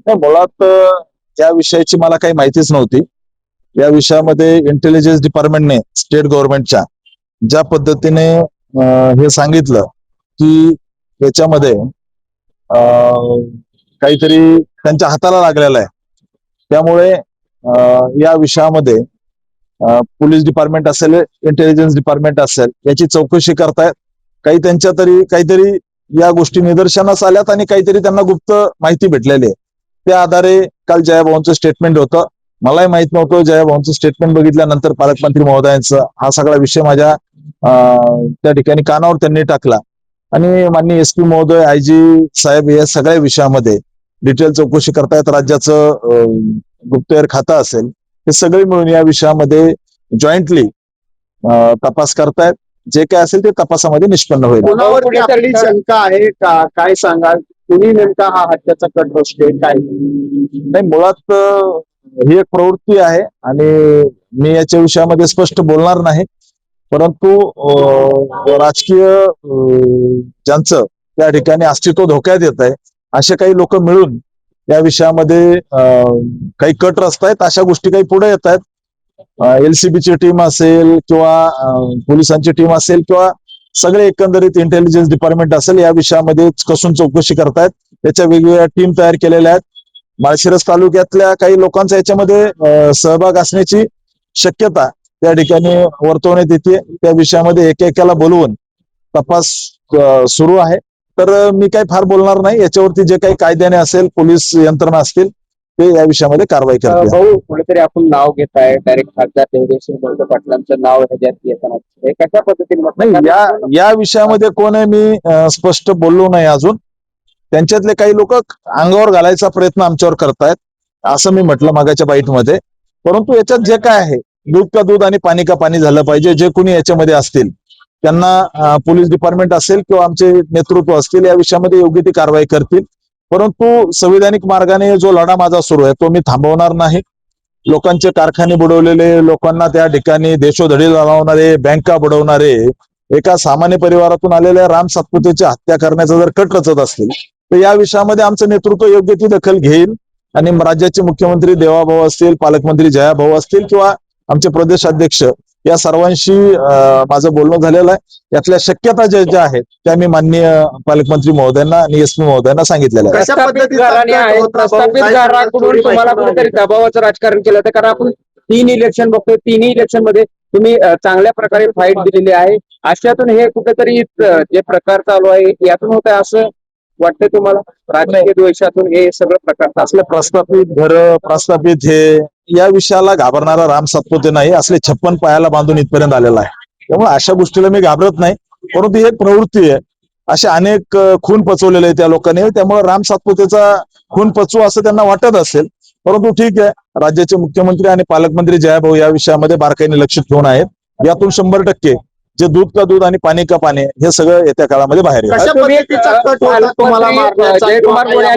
नाही, मुळात या विषयाची मला काही माहितीच नव्हती. या विषयामध्ये इंटेलिजन्स डिपार्टमेंटने स्टेट गव्हर्नमेंटच्या ज्या पद्धतीने हे सांगितलं की याच्यामध्ये काहीतरी त्यांच्या हाताला लागलेला आहे, त्यामुळे या विषयामध्ये पोलीस डिपार्टमेंट असेल, इंटेलिजन्स डिपार्टमेंट असेल, याची चौकशी करतायत. काही त्यांच्या तरी काहीतरी या गोष्टी निदर्शनास आल्यात आणि काहीतरी त्यांना गुप्त माहिती भेटलेली आहे. त्या आधारे काल जयाभाऊंचं स्टेटमेंट होतं. मलाही माहित नव्हतं. जयाभाऊंचं स्टेटमेंट बघितल्यानंतर पालकमंत्री महोदयांचं हा सगळा विषय माझ्या त्या ठिकाणी कानावर त्यांनी टाकला आणि माननीय एसपी महोदय, आयजी साहेब या सगळ्या विषयामध्ये डिटेल चौकशी करतायत. राज्याचं गुप्तहेर खातं असेल, हे सगळे मिळून या विषयामध्ये जॉईंटली तपास करतायत. जे काय असेल ते तपासामध्ये निष्पन्न होईल. कोणावर कुठेतरी शंका आहे का, काय सांगाल? कुणी नेमका हा हत्याचा कट रचतोय काय? नाही, मुळात ही एक प्रवृत्ती आहे आणि मी याच्या विषयामध्ये स्पष्ट बोलणार नाही. परंतु राजकीय ज्यांचं त्या ठिकाणी अस्तित्व धोक्यात येत आहे, असे काही लोक मिळून या विषयामध्ये काही कट रचतायत. अशा गोष्टी काही पुढे येत आहेत. एलसीबीची टीम असेल किंवा पोलिसांची टीम असेल किंवा सगळे एकंदरीत इंटेलिजन्स डिपार्टमेंट असेल, या विषयामध्ये कसून चौकशी करतायत. याच्या वेगवेगळ्या टीम तयार केलेल्या आहेत. माळशिरस तालुक्यातल्या काही लोकांचा याच्यामध्ये सहभाग असण्याची शक्यता त्या ठिकाणी वर्तवण्यात येते. त्या विषयामध्ये एकेकाला बोलवून तपास सुरू आहे. तर मी काही फार बोलणार नाही. याच्यावरती जे काही कायद्याने असेल, पोलीस यंत्रणा असतील, ते या विषयामध्ये कारवाई करतील. भाऊ, कुठेतरी आपण नाव घेत आहे डायरेक्ट खासदार देवेंद्र मोहिते पाटलांचं नाव ह्याच्यात येताना कशा पद्धतीने नाही, या विषयामध्ये कोण आहे मी स्पष्ट बोललो नाही अजून. त्यांच्यातले काही लोक अंगावर घालायचा प्रयत्न आमच्यावर करतायत, असं मी म्हटलं मागाच्या बाईटमध्ये. परंतु याच्यात जे काय आहे, दूध का दूध आणि पाणी का पाणी झालं पाहिजे. जे कोणी याच्यामध्ये असतील त्यांना पोलीस डिपार्टमेंट असेल किंवा आमचे नेतृत्व असतील, या विषयामध्ये योग्य ती कारवाई करतील. परंतु संविधानिक मार्गाने जो लढा माझा सुरू आहे तो मी थांबवणार नाही. लोकांचे कारखाने बुडवलेले, लोकांना त्या ठिकाणी देशोधडी लावणारे, बँका बुडवणारे, एका सामान्य परिवारातून आलेल्या राम सातपुतेची हत्या करण्याचा जर कट रचत असतील, तर या विषयामध्ये आमचं नेतृत्व योग्य ती दखल घेईल आणि राज्याचे मुख्यमंत्री देवाभाऊ असतील, पालकमंत्री जयाभाऊ असतील किंवा आमचे प्रदेशाध्यक्ष, या सर्वांशी माझं बोलणं झालेलं आहे. यातल्या शक्यता ज्या आहेत त्या मी माननीय पालकमंत्री महोदयांना आणि एसपी महोदयांना सांगितलेल्या आहेत. तुम्हाला कुठेतरी दबावाचं राजकारण केलं होतं, कारण आपण 3 इलेक्शन बघतोय. 3 इलेक्शन मध्ये तुम्ही चांगल्या प्रकारे फाईट दिलेली आहे. अशातून हे कुठेतरी जे प्रकार चालू आहे यातून होत आहे असं वाटतंय तुम्हाला? राजकीय द्वेषातून हे सगळं प्रकार असले प्रस्थापित घर, प्रस्थापित हे, या विषयाला घाबरणारा राम सातपुते नाही. असले 56 पायाला बांधून इथपर्यंत आलेला आहे. त्यामुळे अशा गोष्टीला मी घाबरत नाही. परंतु ही एक प्रवृत्ती आहे. असे अनेक खून पचवलेले आहेत त्या लोकांनी. त्यामुळे राम सातपुतेचा खून पचवू असं त्यांना वाटत असेल. परंतु ठीक आहे, राज्याचे मुख्यमंत्री आणि पालकमंत्री जयाभाऊ या विषयामध्ये बारकाईने लक्ष ठेवून आहेत. यातून 100% जे दूध का दूध आणि पाणी का पाणी, हे सगळं येत्या काळामध्ये बाहेर येईल.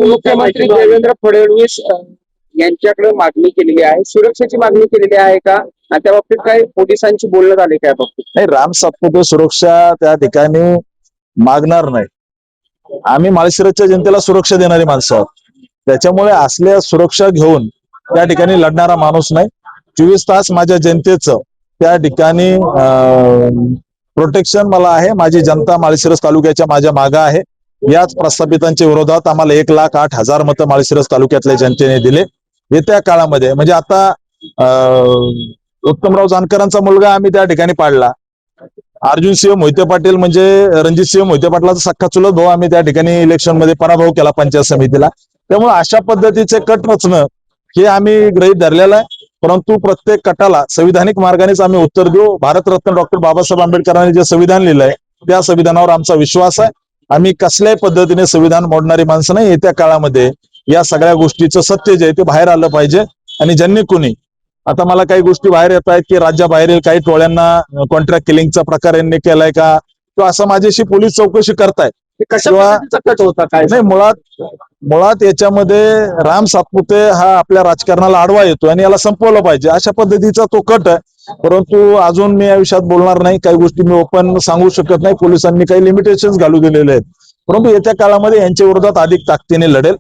मुख्यमंत्री देवेंद्र फडणवीस यांच्याकडे मागणी केलेली आहे, सुरक्षेची मागणी केलेली आहे का? आणि त्या बाबतीत काही पोलिसांची बोलणं झाले काय बाबतीत? नाही, राम सातपुते सुरक्षा त्या ठिकाणी मागणार नाही. आम्ही माळशिरसच्या जनतेला सुरक्षा देणारी माणसं आहोत. त्याच्यामुळे असल्या सुरक्षा घेऊन त्या ठिकाणी लढणारा माणूस नाही. 24 तास माझ्या जनतेचं त्या ठिकाणी प्रोटेक्शन मला आहे. माझी जनता माळशिरस तालुक्याच्या माझ्या मागे आहे. याच प्रस्थापितांच्या विरोधात आम्हाला 1,08,000 मतं माळशिरस तालुक्यातल्या जनतेने दिले. येत्या काळामध्ये म्हणजे आता उत्तमराव जानकरांचा मुलगा आम्ही त्या ठिकाणी पाडला. अर्जुनसिंह मोहिते पाटील म्हणजे रणजितसिंह मोहिते पाटलाचा सख्खा चुलत भाऊ, आम्ही त्या ठिकाणी इलेक्शन मध्ये पराभव केला पंचायत समितीला. त्यामुळे अशा पद्धतीचे कट रचणं हे आम्ही गृहीत धरलेलं आहे. परंतु प्रत्येक कटाला संविधानिक मार्गानेच आम्ही उत्तर देऊ. भारतरत्न डॉक्टर बाबासाहेब आंबेडकरांनी जे संविधान लिहिलंय त्या संविधानावर आमचा विश्वास आहे. आम्ही कसल्याही पद्धतीने संविधान मोडणारी माणसं नाही. येत्या काळामध्ये या सगळ्या गोष्टीचं सत्य जे आहे ते बाहेर आलं पाहिजे. आणि ज्यांनी कोणी आता मला काही गोष्टी बाहेर येत आहेत की राज्याबाहेरील काही टोळ्यांना कॉन्ट्रॅक्ट किलिंगचा प्रकार यांनी केलाय का, किंवा असं माझ्याशी पोलीस चौकशी करतायत किंवा नाही. मुळात याच्यामध्ये राम सातपुते हा आपल्या राजकारणाला आडवा येतो आणि याला संपवलं पाहिजे, अशा पद्धतीचा तो कट आहे. परंतु अजून मी या विषयात बोलणार नाही. काही गोष्टी मी ओपन सांगू शकत नाही. पोलिसांनी काही लिमिटेशन्स घालू दिलेले आहेत. परंतु येत्या काळामध्ये यांच्या विरोधात अधिक ताकदीने लढेल.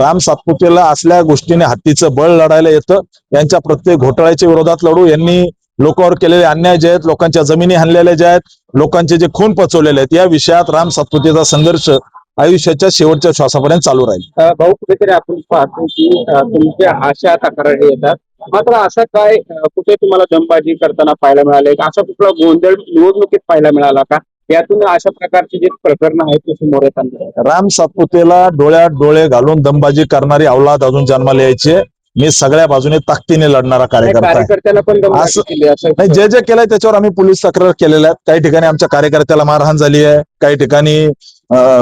राम सातपुतेला असल्या गोष्टीने हत्तीचं बळ लढायला येतं. यांच्या प्रत्येक घोटाळ्याच्या विरोधात लढू. यांनी लोकांवर केलेले अन्याय जे आहेत, लोकांच्या जमिनी हाणलेल्या ज्या आहेत, लोकांचे जे खून पचवलेले आहेत, या विषयात राम सातपुतेचा संघर्ष आयुष्याच्या शेवटच्या श्वासापर्यंत चालू राहील. भाऊ, कुठेतरी आपण पाहतो की तुमच्या अशा तक्रारी येतात, मात्र असं काय कुठे तुम्हाला दमबाजी करताना पाहायला मिळाले, असा कुठला गोंधळ निवडणुकीत पाहायला मिळाला का? यातून अशा प्रकारची जी प्रकरण आहेत ते समोर येतात. राम सातपुतेला डोळ्यात डोळे घालून दमबाजी करणारी अवलाद अजून जन्माला यायची. मी सगळ्या बाजूने ताकदीने लढणारा कार्यकर्ता आहे. कार्यकर्त्याला पण दमबाजी असं- केली असं नाही, जे जे केलंय त्याच्यावर आम्ही पोलीस तक्रार केलेल्या आहेत. काही ठिकाणी आमच्या कार्यकर्त्याला मारहाण झाली आहे, काही ठिकाणी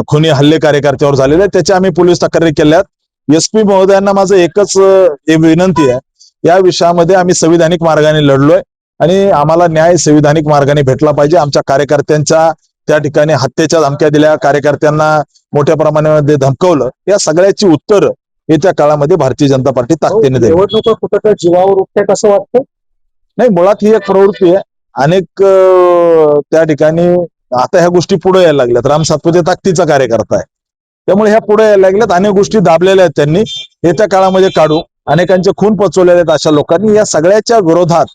खुनी हल्ले कार्यकर्त्यावर झालेले आहेत, त्याच्या आम्ही पोलीस तक्रारी केल्या आहेत. एसपी महोदयांना माझं एकच विनंती आहे, या विषयामध्ये आम्ही संविधानिक मार्गाने लढलोय आणि आम्हाला न्याय संविधानिक मार्गाने भेटला पाहिजे. आमच्या कार्यकर्त्यांच्या त्या ठिकाणी हत्येच्या धमक्या दिल्या, कार्यकर्त्यांना मोठ्या प्रमाणामध्ये धमकवलं, या सगळ्याची उत्तर येत्या काळामध्ये भारतीय जनता पार्टी ताकदीने देईल. निवडणूक कुठं जीवावर उठते कसं वाटतं? नाही, मुळात ही एक प्रवृत्ती आहे. अनेक त्या ठिकाणी आता ह्या गोष्टी पुढे यायला लागल्यात. राम सातपुते ताकदीचा कार्यकर्ता आहे, त्यामुळे ह्या पुढे यायला लागल्यात. अनेक गोष्टी दाबलेल्या आहेत त्यांनी, येत्या काळामध्ये काढू. अनेकांचे खून पचवलेले आहेत अशा लोकांनी. या सगळ्याच्या विरोधात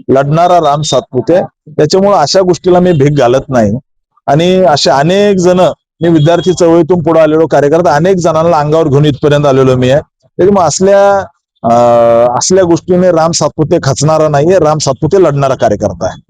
लढणारा राम सातपुते, त्याच्यामुळे अशा गोष्टीला मी भीक घालत नाही. आणि असे अनेक जण, मी विद्यार्थी चळवळीतून पुढे आलेलो कार्यकर्ता, अनेक जणांना अंगावर घेऊन इथपर्यंत आलेलो मी आहे. त्याच्यामुळे असल्या गोष्टीने राम सातपुते खचणारा नाहीये. राम सातपुते लढणारा कार्यकर्ता आहे.